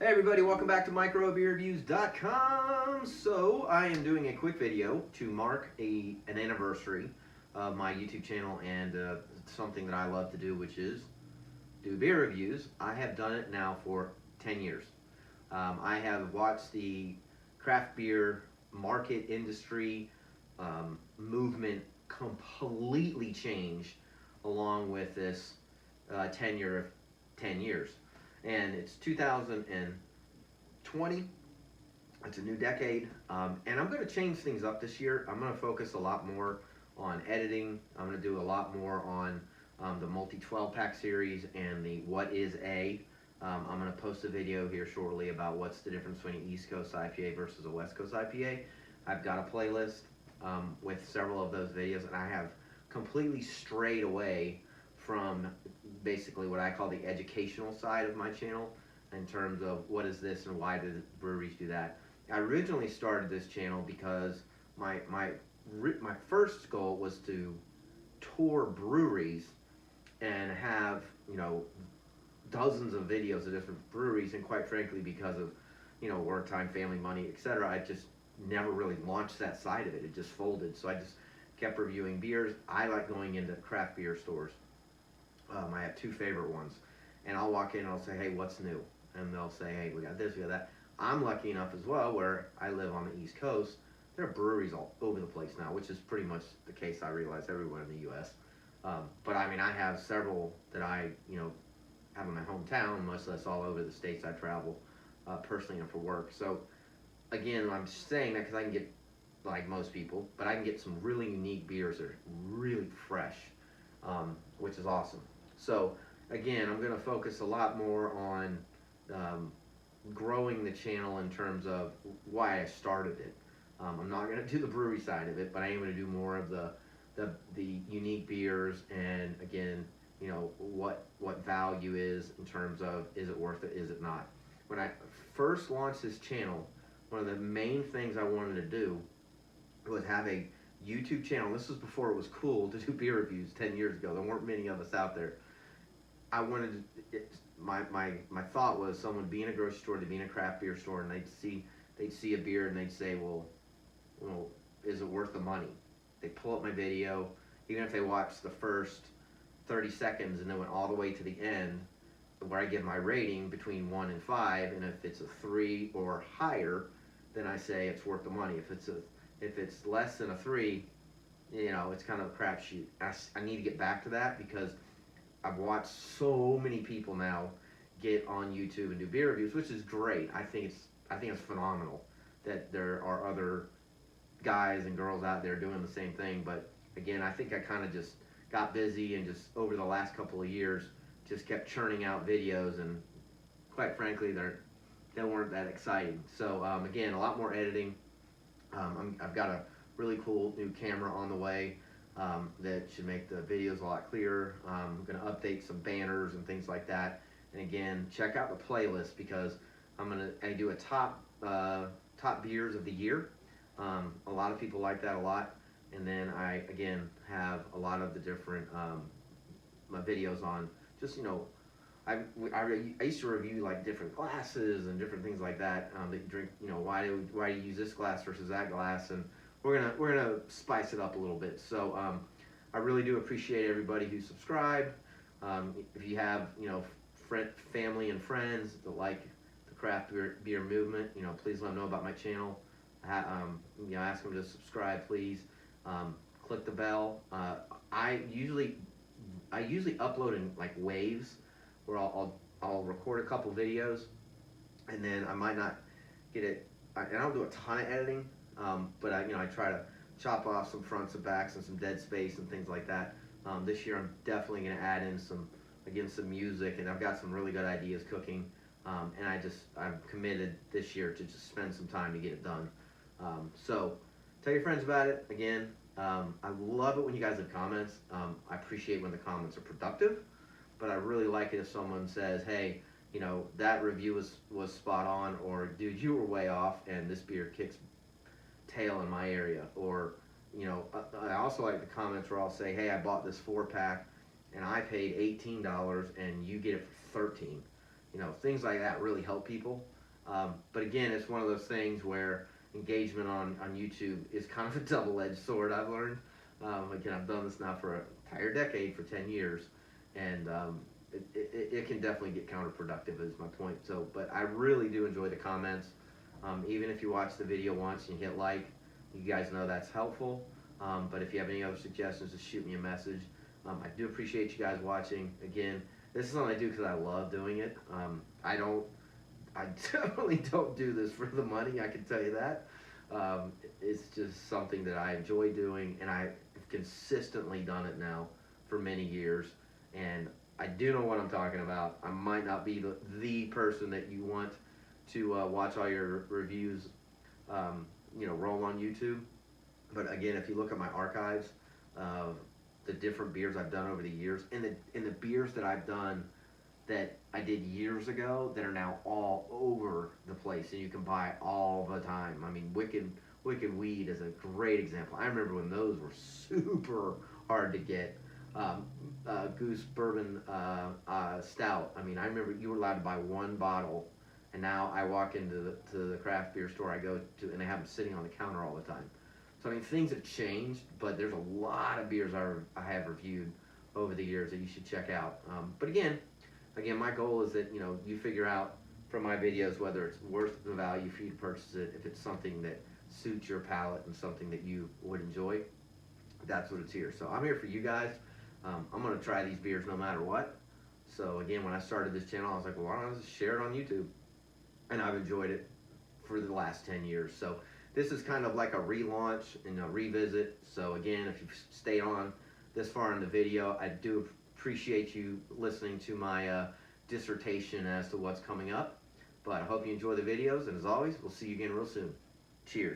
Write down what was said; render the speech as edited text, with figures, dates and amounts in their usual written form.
Hey everybody, welcome back to MicroBeerReviews.com. So I am doing a quick video to mark an anniversary of my YouTube channel and something that I love to do, which is do beer reviews. I have done it now for 10 years. I have watched the craft beer market industry movement completely change along with this tenure of 10 years. And it's 2020. It's a new decade, and I'm going to change things up this year. I'm going to focus a lot more on editing. I'm going to do a lot more on the multi 12-pack series and the what is a. I'm going to post a video here shortly about what's the difference between an East Coast IPA versus a West Coast IPA. I've got a playlist with several of those videos, and I have completely strayed away from basically what I call the educational side of my channel in terms of what is this and why do breweries do that. I originally started this channel because my first goal was to tour breweries and have, you know, dozens of videos of different breweries, and quite frankly, because of, you know, work time, family, money, etc., I just never really launched that side of it. It just folded. So I just kept reviewing beers. I like going into craft beer stores. I have two favorite ones, and I'll walk in and I'll say, hey, what's new? And they'll say, hey, we got this, we got that. I'm lucky enough as well, where I live on the East Coast, there are breweries all over the place now, which is pretty much the case, I realize, everywhere in the U.S. But I mean, I have several that I, you know, have in my hometown, much less all over the states I travel personally and for work. So again, I'm saying that because I can get, like most people, but I can get some really unique beers that are really fresh, which is awesome. So again, I'm going to focus a lot more on growing the channel in terms of why I started it. I'm not going to do the brewery side of it, but I am going to do more of the unique beers, and again, you know, what value is in terms of, is it worth it, is it not. When I first launched this channel, one of the main things I wanted to do was have a YouTube channel. This was before it was cool to do beer reviews 10 years ago. There weren't many of us out there. I wanted to, my thought was someone would be in a grocery store, they'd be in a craft beer store, and they'd see a beer and they'd say, well, is it worth the money? They pull up my video, even if they watch the first 30 seconds and then went all the way to the end, where I give my rating between 1 and 5, and if it's a 3 or higher, then I say it's worth the money. If it's less than a 3, you know, it's kind of a crapshoot. I need to get back to that because I've watched so many people now get on YouTube and do beer reviews, which is great. I think it's phenomenal that there are other guys and girls out there doing the same thing. But again, I think I kind of just got busy and just over the last couple of years just kept churning out videos, and quite frankly, they weren't that exciting. So again, a lot more editing. I've got a really cool new camera on the way that should make the videos a lot clearer. I'm going to update some banners and things like that. And again, check out the playlist because I do a top beers of the year. A lot of people like that a lot. And then I again have a lot of the different my videos on just, you know, I used to review like different glasses and different things like that that you drink. You know, why do you use this glass versus that glass, and we're gonna spice it up a little bit. So I really do appreciate everybody who subscribed. If you have, you know, family and friends that like the craft beer movement, you know, please let them know about my channel. You know, ask them to subscribe, please. Click the bell. I usually upload in like waves, where I'll record a couple videos, and then I might not get it. I don't do a ton of editing, but I try to chop off some fronts and backs and some dead space and things like that. This year I'm definitely going to add in some music, and I've got some really good ideas cooking, and I'm committed this year to just spend some time to get it done. So tell your friends about it. Again, I love it when you guys have comments. I appreciate when the comments are productive, but I really like it if someone says, hey, you know, that review was spot on, or dude, you were way off and this beer kicks tail in my area. Or, you know, I also like the comments where I'll say, hey, I bought this 4-pack and I paid $18 and you get it for $13. You know, things like that really help people. But again, it's one of those things where engagement on YouTube is kind of a double-edged sword, I've learned. Again, I've done this now for an entire decade, for 10 years, and it can definitely get counterproductive is my point. So, but I really do enjoy the comments. Even if you watch the video once and you hit like, you guys know that's helpful. But if you have any other suggestions, just shoot me a message. I do appreciate you guys watching. Again, this is something I do because I love doing it. I definitely don't do this for the money, I can tell you that. It's just something that I enjoy doing, and I've consistently done it now for many years. And I do know what I'm talking about. I might not be the person that you want to watch all your reviews, roll on YouTube. But again, if you look at my archives of the different beers I've done over the years, and the beers that I've done that I did years ago that are now all over the place and you can buy all the time. I mean, Wicked Weed is a great example. I remember when those were super hard to get. Goose Bourbon Stout. I mean, I remember you were allowed to buy one bottle, and now I walk into the craft beer store I go to, and they have them sitting on the counter all the time. So I mean, things have changed, but there's a lot of beers I have reviewed over the years that you should check out. But again, my goal is that you figure out from my videos whether it's worth the value for you to purchase it. If it's something that suits your palate and something that you would enjoy, that's what it's here. So I'm here for you guys. I'm gonna try these beers no matter what. So again, when I started this channel, I was like, well, why don't I just share it on YouTube? And I've enjoyed it for the last 10 years. So this is kind of like a relaunch and a revisit. So again, if you've stayed on this far in the video, I do appreciate you listening to my dissertation as to what's coming up. But I hope you enjoy the videos, and as always, we'll see you again real soon. Cheers.